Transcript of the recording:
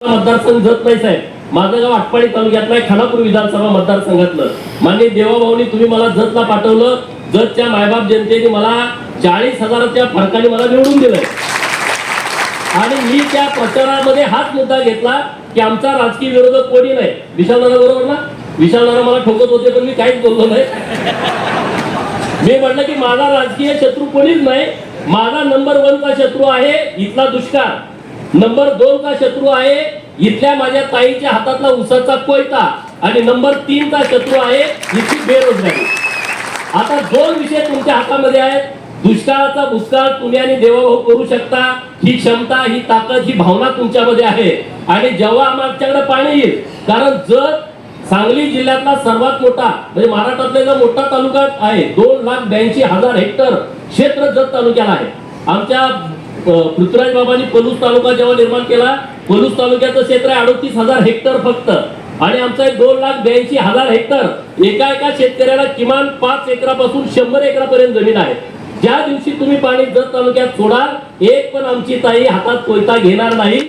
मतदारसंघ जत नाही साहेब, माझं गाव आटपाडी तालुक्यातलं आहे, खानापूर विधानसभा मतदारसंघातलं. माननीय देवाभाऊनी तुम्ही मला जतला पाठवलं. जतच्या मायबाप जनतेने मला 40,000च्या फरकाने मला निवडून दिलंय आणि मी त्या प्रचारामध्ये हाच मुद्दा घेतला की आमचा राजकीय विरोधक कोणी नाही. विशालदादा बरोबर ना? विशालदादा मला ठोकत होते पण मी काहीच बोललो नाही. मी म्हटलं की माझा राजकीय शत्रू कोणीच नाही. माझा नंबर 1 चा शत्रू आहे इथला दुष्काळ, नंबर 2 चा शत्रू आहे इथल्या माझ्या ताईच्या हातातला उसाचा कोयता आणि नंबर 3 चा शत्रू आहे इथली बेरोजगारी. आता 2 विषय तुमच्या हातामध्ये आहेत. दुष्काळाचा भूतकाळ तुम्ही आणि देवाभाऊ करू शकता. ही क्षमता, ही ताकद, ही भावना तुमच्यामध्ये आहे. आणि जेव्हा आमच्याकडे पाणी येईल, कारण जर सांगली जिल्ह्यातला सर्वात मोठा म्हणजे महाराष्ट्रातला जो मोठा तालुका आहे, 2,82,000 हेक्टर क्षेत्र जत तालुक्याला आहे. आमच्या पृथ्वीराज बाबांनी पलूस तालुका जेव्हा निर्माण केला, पलूस तालुक्याचं क्षेत्र आहे 38,000 हेक्टर फक्त. आणि आमचा 2,82,000 हेक्टर एका शेतकऱ्याला किमान 5 एकरापासून 100 एकरापर्यंत जमीन आहे. ज्या दिवशी तुम्ही पाणी जत तालुक्यात सोडाल, एक पण आमची ताई हातात कोयता घेणार नाही.